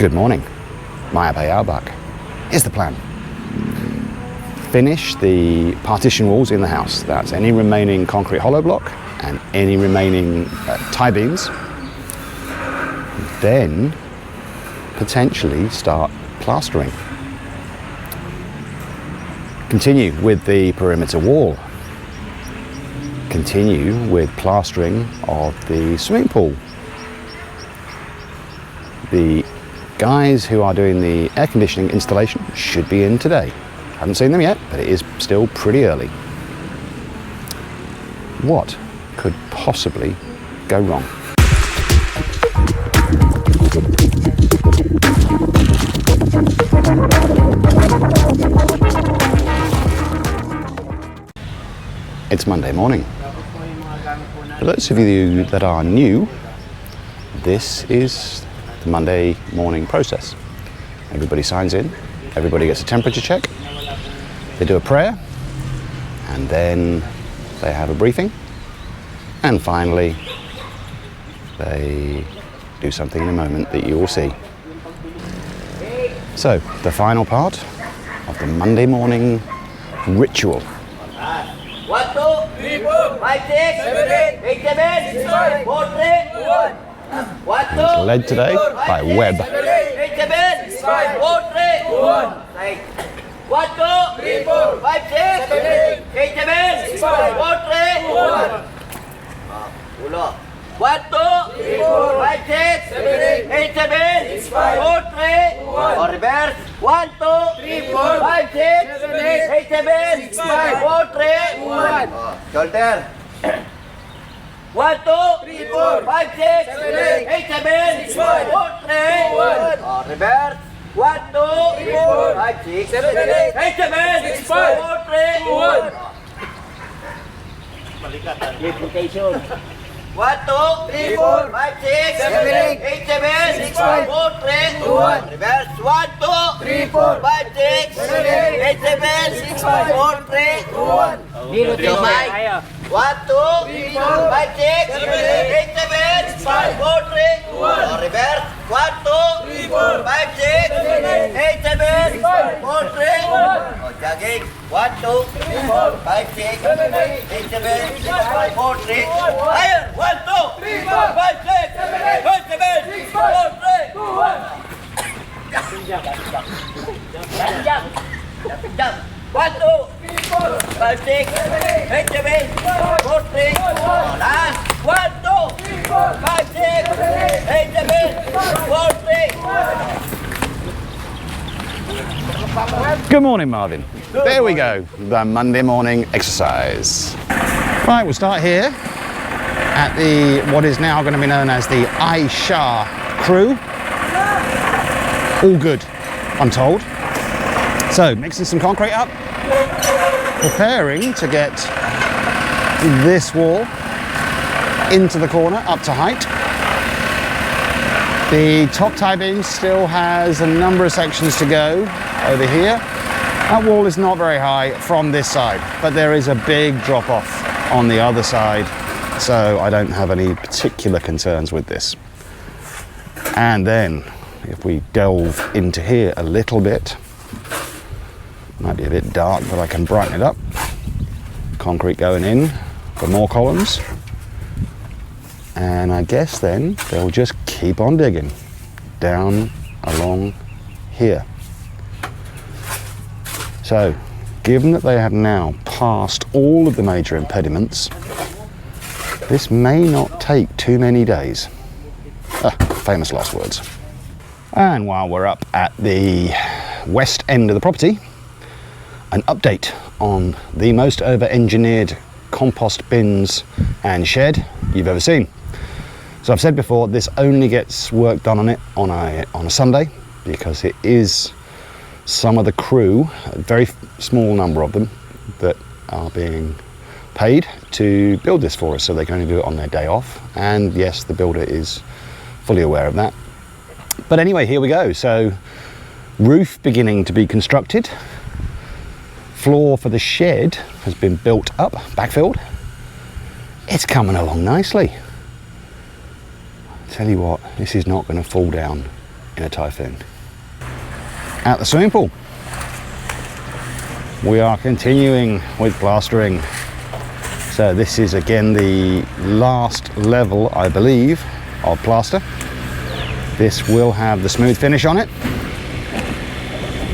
Good morning. Maya Bayarbach. Here's the plan. Finish the partition walls in the house. That's any remaining concrete hollow block and any remaining tie beams. Then potentially start plastering. Continue with the perimeter wall. Continue with plastering of the swimming pool. The guys who are doing the air conditioning installation should be in today. Haven't seen them yet, but it is still pretty early. What could possibly go wrong? It's Monday morning. For those of you that are new, this is the Monday morning process. Everybody signs in, everybody gets a temperature check, they do a prayer, and then they have a briefing, and finally they do something in a moment that you will see. So, the final part of the Monday morning ritual. 1, 2, 3, 4, 5, 6, 7, 8, 7, 4, 3, 1. 1, 2, Led today by Webb. 8, 7, 4, 3, 1. 1, 2, 3, 4, 5, 6, 8, 7, 4, 3, 1. Ulo. 1, 2, 3, 4, 5, 6, 8, 7, 4, 3, 1. Or reverse. 1, 2, 3, 4, 5, 6, 8, 7, 4, 3, 1. Shoulder. 1, 2, 3, 4, 5, 6, 8, 7, 4, 3, 1. Or reverse. 1, 2, 3, 4, 5, 6, 8, 7, 4, 3, 1. Reputation. 1, 2, 3, 4, 5, 6, 8, 7, 4, 3, 1. Reverse. 1, 2, 3, 4, 5, 6, 8, 7, 4, 3, 1. Zero to 5. 1, 2, 3, 4, 5, 6, 8, 7, 4, 3, 1. Reverse. 1, 2, 3, 4, 5, 6, 8, 7, 4, 3, 1. Jogging. 1, 2, 3, 4, 5, 6, 8, 7, 4, 3. Higher. 1, 2, 3, 4, 5, 6, 8, 7, 4, 3, 1. Jump. 1, 2, 3, 4, 5, 6, 8, 7, 4, 3. Last. 1, 2, 3, 4, 5, 6, 8, 7, 4, 3. Good morning, Marvin. There we go, the Monday morning exercise. Right, we'll start here at the what is now going to be known as the Aisha crew. All good, I'm told. So, mixing some concrete up, preparing to get this wall into the corner up to height. The top tie beam still has a number of sections to go over here. That wall is not very high from this side, but there is a big drop off on the other side, so I don't have any particular concerns with this. And then if we delve into here a little bit, might be a bit dark, but I can brighten it up. Concrete going in for more columns. And I guess then they'll just keep on digging down along here. So, given that they have now passed all of the major impediments, this may not take too many days. Famous last words. And while we're up at the west end of the property, an update on the most over-engineered compost bins and shed you've ever seen. So I've said before, this only gets work done on it on a Sunday, because it is some of the crew, a very small number of them, that are being paid to build this for us, so they can only do it on their day off. And yes, the builder is fully aware of that. But anyway, here we go. So roof beginning to be constructed. Floor for the shed has been built up, backfilled. It's coming along nicely. I tell you what, this is not going to fall down in a typhoon. At the swimming pool, we are continuing with plastering. So this is again the last level, I believe, of plaster. This will have the smooth finish on it.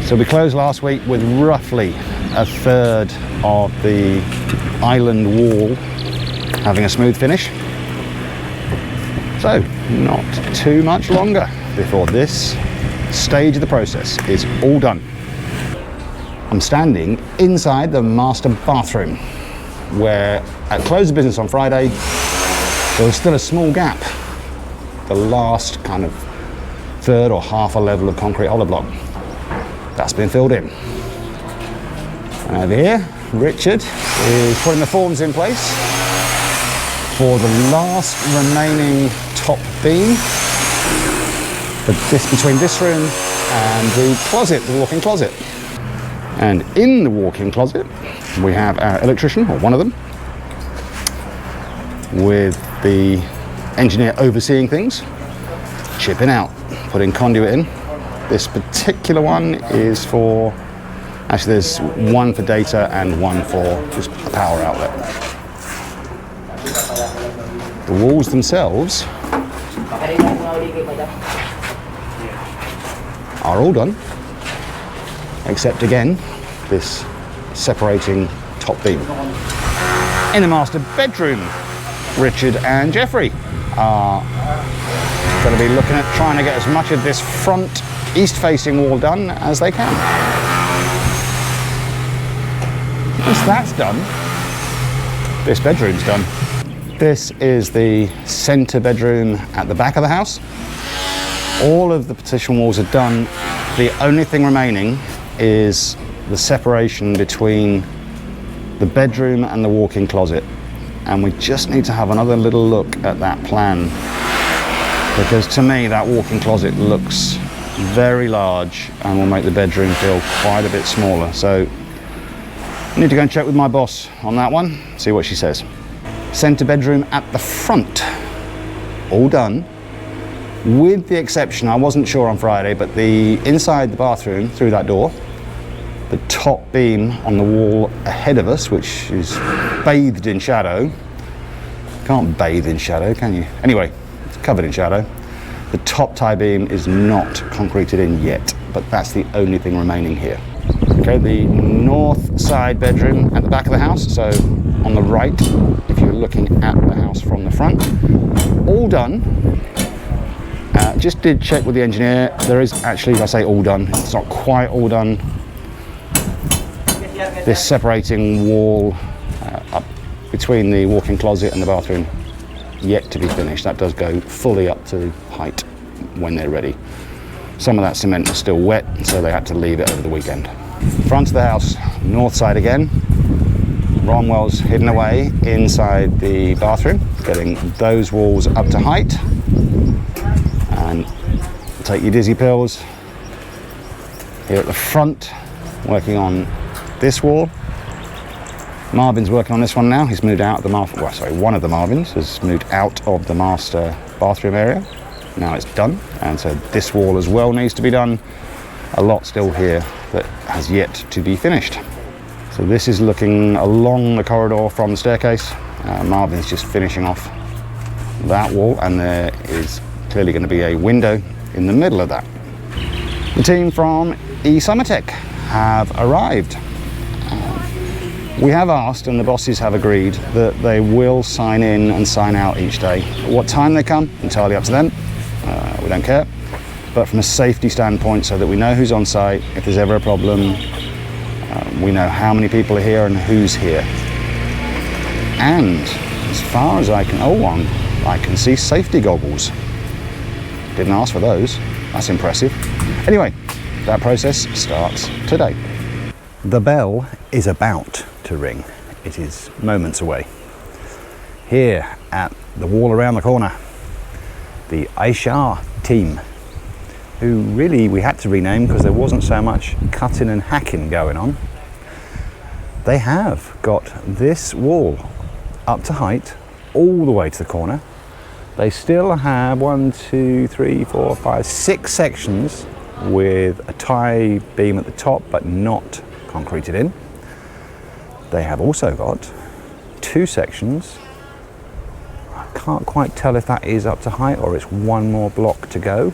So we closed last week with roughly a third of the island wall having a smooth finish. So not too much longer before this stage of the process is all done. I'm standing inside the master bathroom, where at close of business on Friday, there was still a small gap, the last kind of third or half a level of concrete hollow block. That's been filled in. And over here, Richard is putting the forms in place for the last remaining top beam, but this between this room and the closet, the walk-in closet. And in the walk-in closet, we have our electrician, or one of them, with the engineer overseeing things, chipping out, putting conduit in. This particular one is for, actually there's one for data and one for just a power outlet. The walls themselves are all done, except again, this separating top beam. In the master bedroom, Richard and Jeffrey are going to be looking at trying to get as much of this front east-facing wall done as they can. Once that's done, this bedroom's done. This is the centre bedroom at the back of the house. All of the partition walls are done. The only thing remaining is the separation between the bedroom and the walk-in closet. And we just need to have another little look at that plan, because to me that walk-in closet looks very large and will make the bedroom feel quite a bit smaller. So I need to go and check with my boss on that one, see what she says. Centre bedroom at the front, all done, with the exception, I wasn't sure on Friday, but the inside the bathroom, through that door, the top beam on the wall ahead of us, which is bathed in shadow. Can't bathe in shadow, can you? Anyway, it's covered in shadow. The top tie beam is not concreted in yet, but that's the only thing remaining here. Okay, the north side bedroom at the back of the house, so on the right, if you're looking at the house from the front, all done. Just did check with the engineer. There is actually, if I say all done, it's not quite all done. This separating wall up between the walk-in closet and the bathroom, yet to be finished. That does go fully up to height when they're ready. Some of that cement was still wet, so they had to leave it over the weekend. Front of the house, north side again. Romwell's hidden away inside the bathroom, getting those walls up to height. And take your dizzy pills. Here at the front, working on this wall. Marvin's working on this one now. He's moved out of the one of the Marvins has moved out of the master bathroom area. Now it's done, and so this wall as well needs to be done. A lot still here that has yet to be finished. So this is looking along the corridor from the staircase. Marvin's just finishing off that wall, and there is clearly going to be a window in the middle of that. The team from eSummertech have arrived. We have asked, and the bosses have agreed, that they will sign in and sign out each day. What time they come, entirely up to them. We don't care. But from a safety standpoint, so that we know who's on site, if there's ever a problem, we know how many people are here and who's here. And as far as I can see safety goggles. Didn't ask for those. That's impressive. Anyway, that process starts today. The bell is about to ring. It is moments away. Here at the wall around the corner, the Aisha team, who really we had to rename because there wasn't so much cutting and hacking going on. They have got this wall up to height all the way to the corner, They still have 1, 2, 3, 4, 5, 6 sections with a tie beam at the top but not concreted in. They have also got 2 sections. I can't quite tell if that is up to height or it's one more block to go,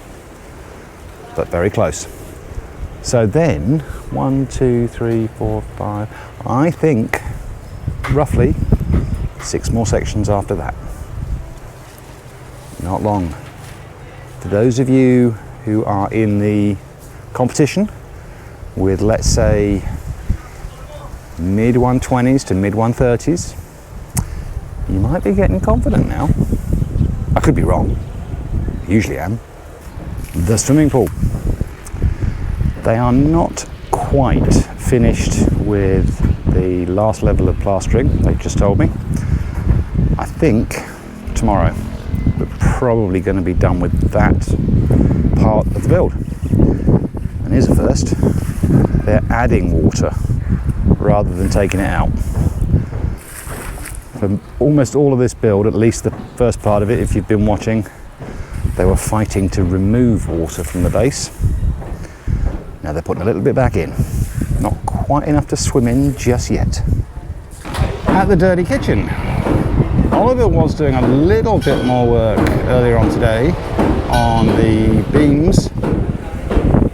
but very close. So then 1, 2, 3, 4, 5, I think roughly 6 more sections after that. Not long. For those of you who are in the competition with, let's say, mid 120s to mid 130s, you might be getting confident now. I could be wrong, usually am. The swimming pool. They are not quite finished with the last level of plastering, they just told me. I think tomorrow we're probably going to be done with that part of the build. And here's a first. They're adding water rather than taking it out. For almost all of this build, at least the first part of it, if you've been watching, they were fighting to remove water from the base. Now they're putting a little bit back in. Not quite enough to swim in just yet. At the dirty kitchen, Oliver was doing a little bit more work earlier on today on the beams,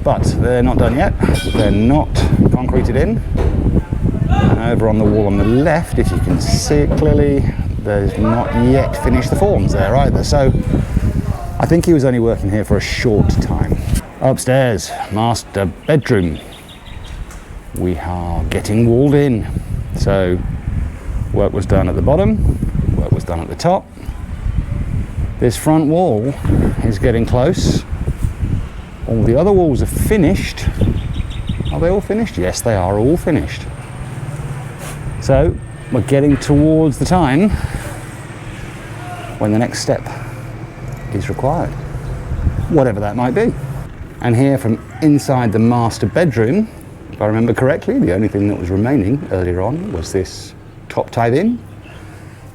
but they're not done yet. They're not concreted in. And over on the wall on the left, if you can see it clearly, there's not yet finished the forms there either. So I think he was only working here for a short time. Upstairs, master bedroom. We are getting walled in. So work was done at the bottom, work was done at the top. This front wall is getting close. All the other walls are finished. Are they all finished? Yes, they are all finished. So we're getting towards the time when the next step is required, whatever that might be. And here from inside the master bedroom, if I remember correctly, the only thing that was remaining earlier on was this top tie in,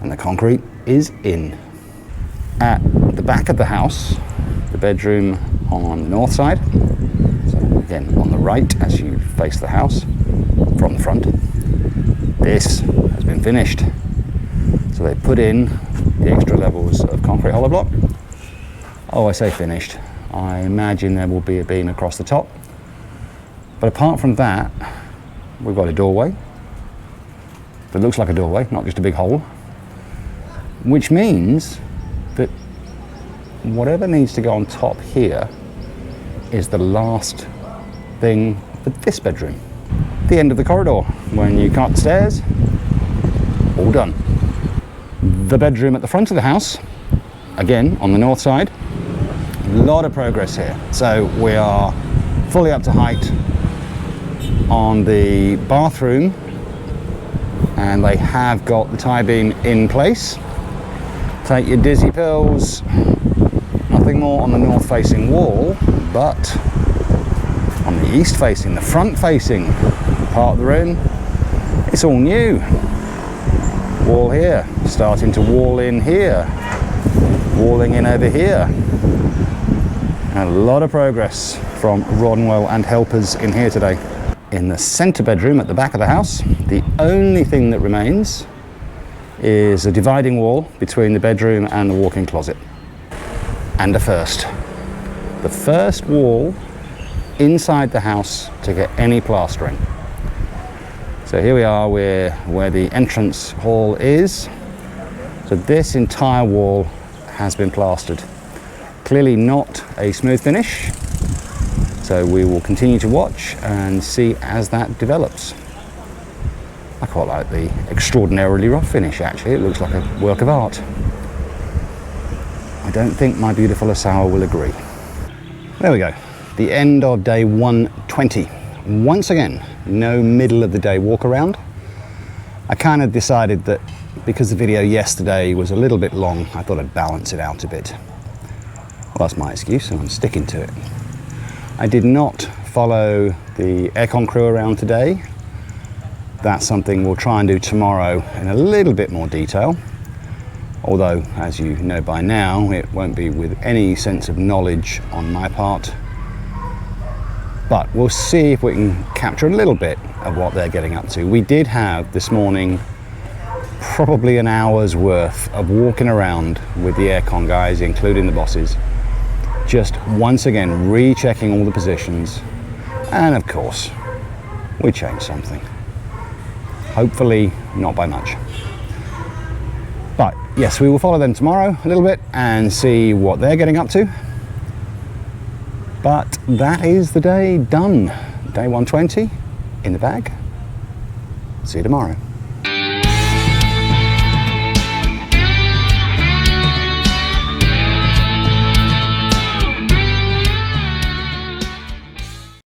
and the concrete is in. At the back of the house, the bedroom on the north side, so again on the right as you face the house from the front, this has been finished. So they put in the extra levels of concrete hollow block. Oh, I say finished. I imagine there will be a beam across the top. But apart from that, we've got a doorway that looks like a doorway, not just a big hole, which means that whatever needs to go on top here is the last thing for this bedroom. The end of the corridor, when you come up the stairs, all done. The bedroom at the front of the house, again on the north side, a lot of progress here. So we are fully up to height on the bathroom, and they have got the tie beam in place. Take your dizzy pills. Nothing more on the north facing wall, but on the east facing, the front facing part of the room, it's all new. Wall here, starting to wall in here, walling in over here. And a lot of progress from Roddenwell and helpers in here today. In the centre bedroom at the back of the house, the only thing that remains is a dividing wall between the bedroom and the walk-in closet. And a first. The first wall inside the house to get any plastering. So here we are where the entrance hall is. So this entire wall has been plastered. Clearly not a smooth finish, so we will continue to watch and see as that develops. I quite like the extraordinarily rough finish actually, it looks like a work of art. I don't think my beautiful Asawa will agree. There we go, the end of day 120. Once again, no middle of the day walk around. I kind of decided that because the video yesterday was a little bit long, I thought I'd balance it out a bit. Well, that's my excuse and I'm sticking to it. I did not follow the Aircon crew around today. That's something we'll try and do tomorrow in a little bit more detail. Although, as you know by now, it won't be with any sense of knowledge on my part. But we'll see if we can capture a little bit of what they're getting up to. We did have this morning probably an hour's worth of walking around with the Aircon guys, including the bosses, just once again rechecking all the positions, and of course we changed something, hopefully not by much. But yes, we will follow them tomorrow a little bit and see what they're getting up to. But that is the day done. Day 120 in the bag. See you tomorrow.